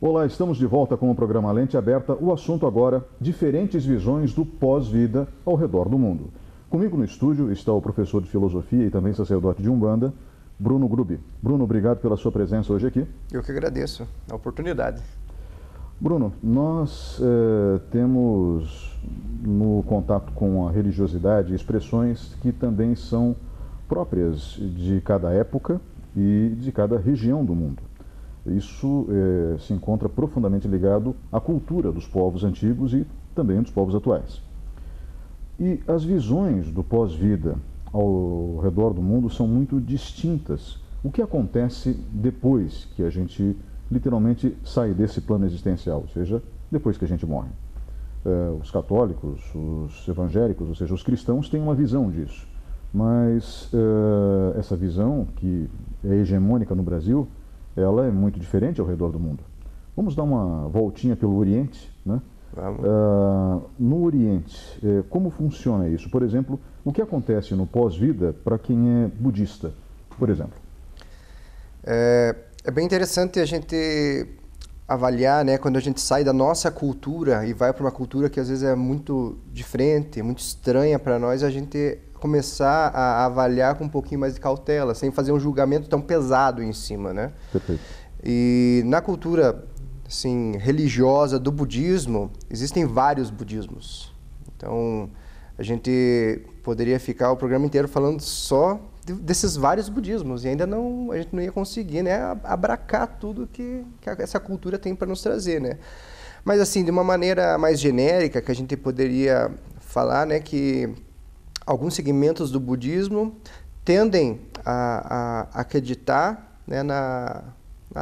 Olá, estamos de volta com o programa Lente Aberta. O assunto agora, diferentes visões do pós-vida ao redor do mundo. Comigo no estúdio está o professor de filosofia e também sacerdote de Umbanda, Bruno Grubi. Bruno, obrigado pela sua presença hoje aqui. Eu que agradeço a oportunidade. Bruno, nós temos no contato com a religiosidade expressões que também são próprias de cada época e de cada região do mundo. Isso se encontra profundamente ligado à cultura dos povos antigos e também dos povos atuais. E as visões do pós-vida ao redor do mundo são muito distintas. O que acontece depois que a gente literalmente sai desse plano existencial, ou seja, depois que a gente morre? Os católicos, os evangélicos, ou seja, os cristãos têm uma visão disso. Mas essa visão, que é hegemônica no Brasil, ela é muito diferente ao redor do mundo. Vamos dar uma voltinha pelo Oriente, né? No Oriente, como funciona isso? Por exemplo, o que acontece no pós-vida para quem é budista, por exemplo? É bem interessante a gente avaliar, né, quando a gente sai da nossa cultura e vai para uma cultura que às vezes é muito diferente, muito estranha para nós, a gente começar a avaliar com um pouquinho mais de cautela, sem fazer um julgamento tão pesado em cima, né? Perfeito. E na cultura, assim, religiosa do budismo, existem vários budismos. Então, a gente poderia ficar o programa inteiro falando só desses vários budismos, e ainda a gente não ia conseguir, né, abracar tudo que essa cultura tem para nos trazer, né? Mas, assim, de uma maneira mais genérica, que a gente poderia falar, né, que alguns segmentos do budismo tendem a acreditar, né, na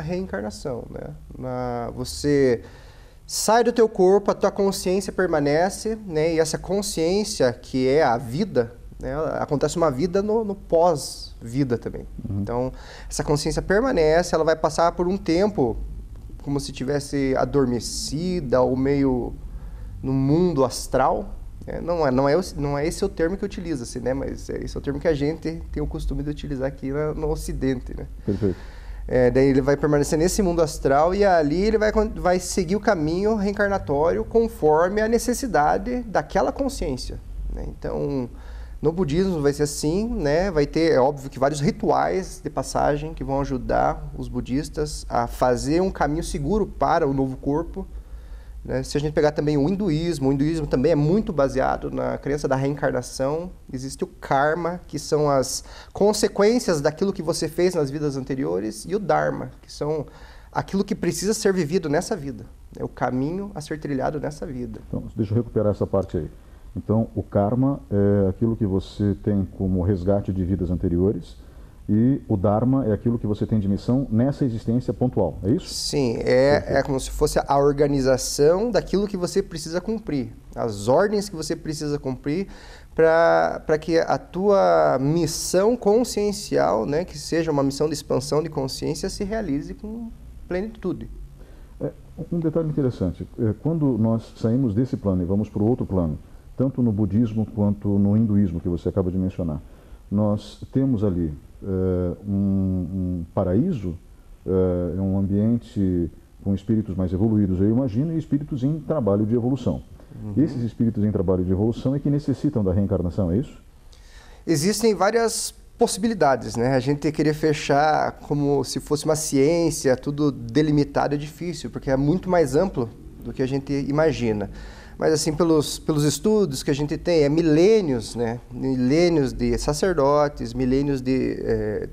reencarnação, né? Você sai do teu corpo, a tua consciência permanece, né, e essa consciência que é a vida, né, acontece uma vida no pós-vida também. Então, essa consciência permanece, ela vai passar por um tempo como se tivesse adormecida ou meio no mundo astral. Não é esse o termo que utiliza-se, né? Mas esse é o termo que a gente tem o costume de utilizar aqui no Ocidente, né? Perfeito. Daí ele vai permanecer nesse mundo astral e ali ele vai seguir o caminho reencarnatório conforme a necessidade daquela consciência, né? Então, no budismo vai ser assim, né? Vai ter, é óbvio, que vários rituais de passagem que vão ajudar os budistas a fazer um caminho seguro para o novo corpo. Se a gente pegar também o hinduísmo também é muito baseado na crença da reencarnação. Existe o karma, que são as consequências daquilo que você fez nas vidas anteriores, e o dharma, que são aquilo que precisa ser vivido nessa vida, é o caminho a ser trilhado nessa vida. Então, deixa eu recuperar essa parte aí. Então, o karma é aquilo que você tem como resgate de vidas anteriores, e o Dharma é aquilo que você tem de missão nessa existência pontual, é isso? Sim, é como se fosse a organização daquilo que você precisa cumprir, as ordens que você precisa cumprir para que a tua missão consciencial, né, que seja uma missão de expansão de consciência, se realize com plenitude. Um detalhe interessante, quando nós saímos desse plano e vamos para o outro plano, tanto no budismo quanto no hinduísmo, que você acaba de mencionar, nós temos ali um paraíso, um ambiente com espíritos mais evoluídos, eu imagino, e espíritos em trabalho de evolução. Esses espíritos em trabalho de evolução é que necessitam da reencarnação, é isso? Existem várias possibilidades, né? A gente querer fechar como se fosse uma ciência, tudo delimitado, é difícil, porque é muito mais amplo do que a gente imagina. Mas, assim, pelos estudos que a gente tem, é milênios, né? Milênios de sacerdotes, milênios de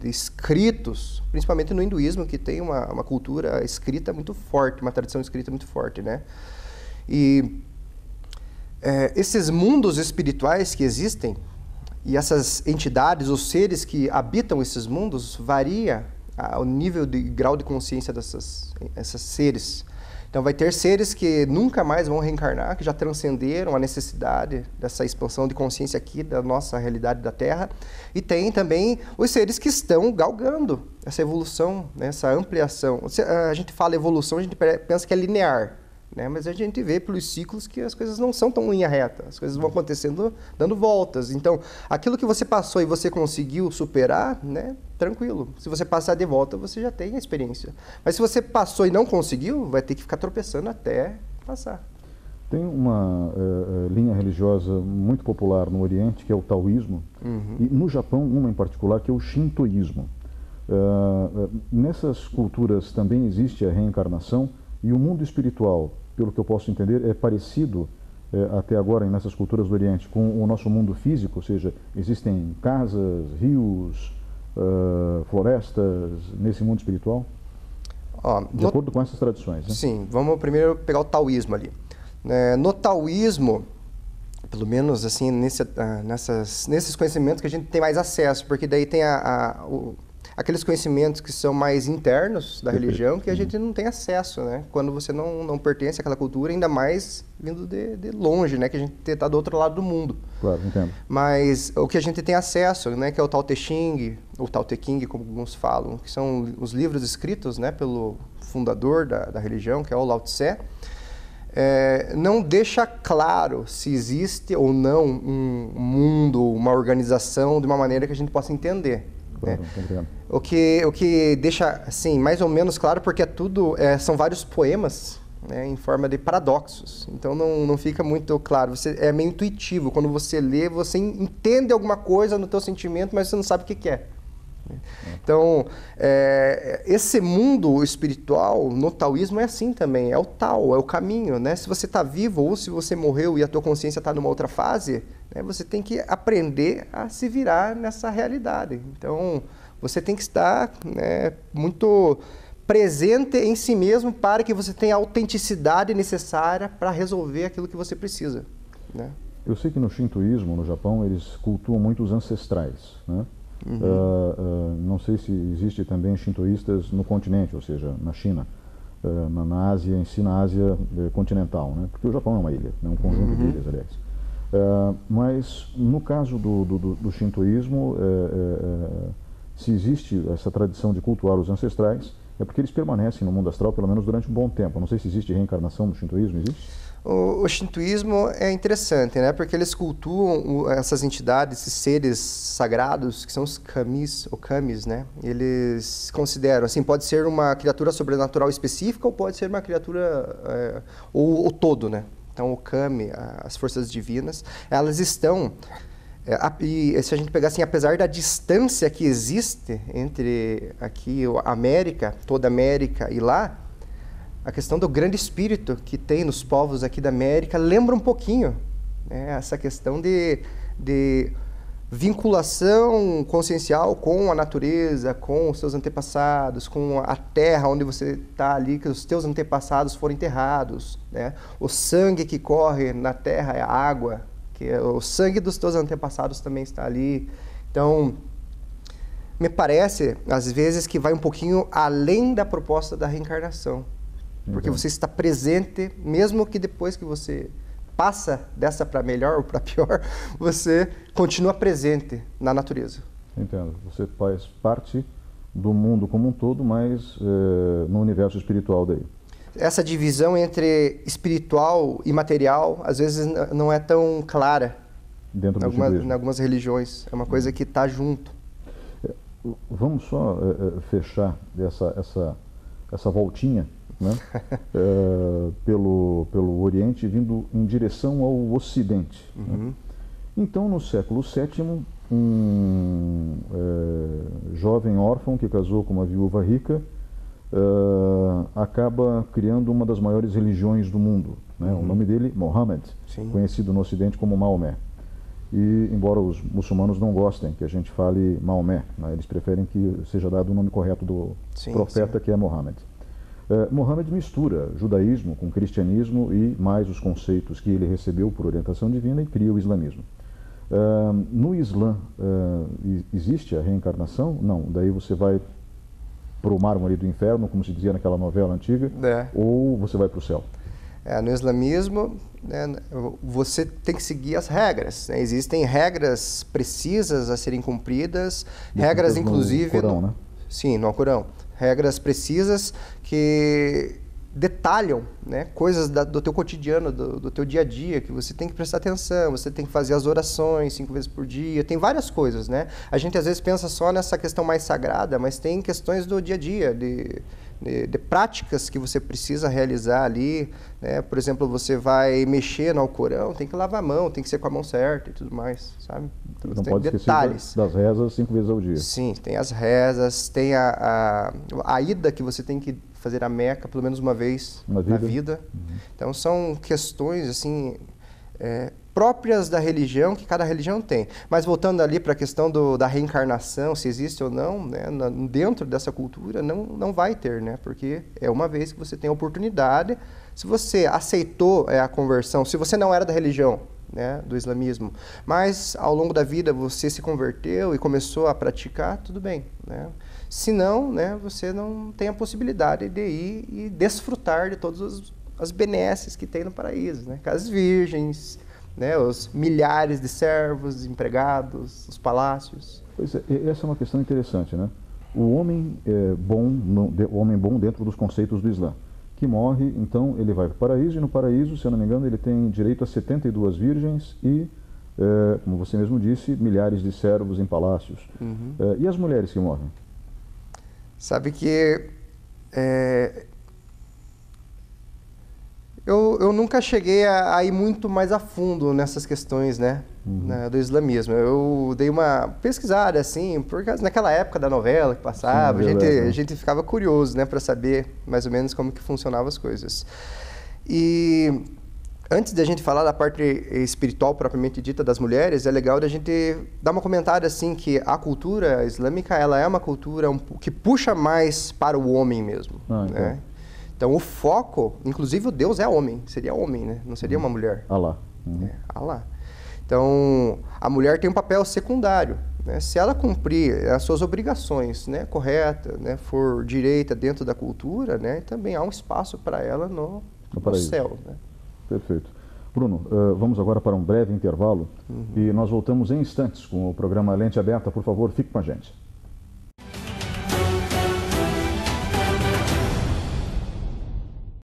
escritos, principalmente no hinduísmo, que tem uma cultura escrita muito forte, uma tradição escrita muito forte, né? E esses mundos espirituais que existem, e essas entidades, os seres que habitam esses mundos, varia o nível de grau de consciência desses seres. Então, vai ter seres que nunca mais vão reencarnar, que já transcenderam a necessidade dessa expansão de consciência aqui da nossa realidade da Terra. E tem também os seres que estão galgando essa evolução, né, essa ampliação. A gente fala evolução, a gente pensa que é linear, né? Mas a gente vê pelos ciclos que as coisas não são tão linha reta, as coisas vão acontecendo dando voltas. Então, aquilo que você passou e você conseguiu superar, né? Tranquilo. Se você passar de volta, você já tem a experiência. Mas se você passou e não conseguiu, vai ter que ficar tropeçando até passar. Tem uma linha religiosa muito popular no Oriente, que é o taoísmo, e no Japão, uma em particular, que é o shintoísmo. Nessas culturas também existe a reencarnação, e o mundo espiritual, pelo que eu posso entender, é parecido até agora nessas culturas do Oriente com o nosso mundo físico, ou seja, existem casas, rios, florestas nesse mundo espiritual? De acordo com essas tradições, né? Sim, vamos primeiro pegar o taoísmo ali. No taoísmo, pelo menos assim, nesses conhecimentos que a gente tem mais acesso, porque daí tem aqueles conhecimentos que são mais internos da religião que a gente não tem acesso, né? Quando você não pertence àquela cultura, ainda mais vindo de longe, né? Que a gente está do outro lado do mundo. Claro, entendo. Mas o que a gente tem acesso, né? Que é o Tao Te Ching, ou Tao Te Ching, como alguns falam, que são os livros escritos, né? Pelo fundador da religião, que é o Lao Tse. Não deixa claro se existe ou não um mundo, uma organização de uma maneira que a gente possa entender. Claro, né? O que deixa assim, mais ou menos claro, porque são vários poemas, né, em forma de paradoxos. Então não fica muito claro. É meio intuitivo. Quando você lê, você entende alguma coisa no teu sentimento, mas você não sabe o que é. Então, esse mundo espiritual no taoísmo é assim também, é o Tao, é o caminho, né? Se você está vivo ou se você morreu e a tua consciência está numa outra fase, né, você tem que aprender a se virar nessa realidade. Então, você tem que estar, né, muito presente em si mesmo para que você tenha a autenticidade necessária para resolver aquilo que você precisa, né? Eu sei que no shintoísmo, no Japão, eles cultuam muito os ancestrais, né? Não sei se existe também shintoístas no continente, ou seja, na China, na Ásia, em si, na Ásia continental, né? Porque o Japão é uma ilha, né? Um conjunto de ilhas, aliás. Mas no caso do shintoísmo, se existe essa tradição de cultuar os ancestrais, é porque eles permanecem no mundo astral pelo menos durante um bom tempo. Não sei se existe reencarnação no shintoísmo, existe? O shintoísmo é interessante, né? Porque eles cultuam essas entidades, esses seres sagrados, que são os kamis, ou kamis, né? Eles consideram, assim, pode ser uma criatura sobrenatural específica ou pode ser uma criatura, ou todo, né? Então, o kami, as forças divinas, elas estão... E se a gente pegar assim, apesar da distância que existe entre aqui a América, toda a América e lá, a questão do grande espírito que tem nos povos aqui da América lembra um pouquinho, né, essa questão de vinculação consciencial com a natureza, com os seus antepassados, com a terra onde você está ali, que os teus antepassados foram enterrados, né? O sangue que corre na terra é a água, que o sangue dos teus antepassados também está ali. Então, me parece, às vezes, que vai um pouquinho além da proposta da reencarnação. Porque você está presente, mesmo que depois que você passa dessa para melhor ou para pior, você continua presente na natureza. Entendo. Você faz parte do mundo como um todo, mas no universo espiritual daí. Essa divisão entre espiritual e material, às vezes, não é tão clara dentro em algumas religiões. É uma coisa que está junto. Vamos só fechar essa voltinha, né? pelo Oriente, vindo em direção ao Ocidente. Né? Então, no século VII, um jovem órfão que casou com uma viúva rica acaba criando uma das maiores religiões do mundo. Né? O nome dele, Mohammed, conhecido no Ocidente como Maomé. E, embora os muçulmanos não gostem que a gente fale Maomé, né? Eles preferem que seja dado o nome correto do profeta, que é Mohammed. Mohammed mistura judaísmo com cristianismo e mais os conceitos que ele recebeu por orientação divina e cria o islamismo. No Islã, existe a reencarnação? Não, daí você vai para o mármore do inferno, como se dizia naquela novela antiga, ou você vai para o céu? No islamismo, né, você tem que seguir as regras, né? Existem regras precisas a serem cumpridas, regras inclusive... No Corão, né? Sim, no Alcorão. Regras precisas que detalham, né, coisas do teu cotidiano, do teu dia a dia, que você tem que prestar atenção, você tem que fazer as orações 5 vezes por dia, tem várias coisas, né? A gente às vezes pensa só nessa questão mais sagrada, mas tem questões do dia a dia, de práticas que você precisa realizar ali, né? Por exemplo, você vai mexer no Alcorão, tem que lavar a mão, tem que ser com a mão certa e tudo mais, sabe? Então, não tem pode detalhes. esquecer das rezas 5 vezes ao dia. Sim, tem as rezas, tem a ida que você tem que fazer a Meca pelo menos uma vez na vida. Então são questões assim próprias da religião, que cada religião tem. Mas voltando ali para a questão da reencarnação, se existe ou não, né, dentro dessa cultura, não vai ter, né? Porque é uma vez que você tem a oportunidade. Se você aceitou a conversão, se você não era da religião, né, do islamismo, mas ao longo da vida você se converteu e começou a praticar, tudo bem, né? Se não, né, você não tem a possibilidade de ir e desfrutar de todas as benesses que tem no paraíso, né? Casas virgens, né, os milhares de servos, empregados, os palácios. Pois é, essa é uma questão interessante, né? O homem o homem bom dentro dos conceitos do Islã, que morre, então ele vai para o paraíso, e no paraíso, se eu não me engano, ele tem direito a 72 virgens e, como você mesmo disse, milhares de servos em palácios. E as mulheres que morrem? Sabe que eu nunca cheguei a ir muito mais a fundo nessas questões, né, do islamismo. Eu dei uma pesquisada, assim, porque naquela época da novela que passava, Sim, a gente ficava curioso, né, para saber mais ou menos como que funcionavam as coisas. E antes de a gente falar da parte espiritual propriamente dita das mulheres, é legal da gente dar uma comentada assim que a cultura islâmica, ela é uma cultura que puxa mais para o homem mesmo, né? Então o foco, inclusive o Deus é homem, seria homem, né? Não seria uma mulher. Allah. Allah. Então a mulher tem um papel secundário, né? Se ela cumprir as suas obrigações, né, correta, né, for direita dentro da cultura, né, também há um espaço para ela no céu, né? Perfeito. Bruno, vamos agora para um breve intervalo e nós voltamos em instantes com o programa Lente Aberta. Por favor, fique com a gente.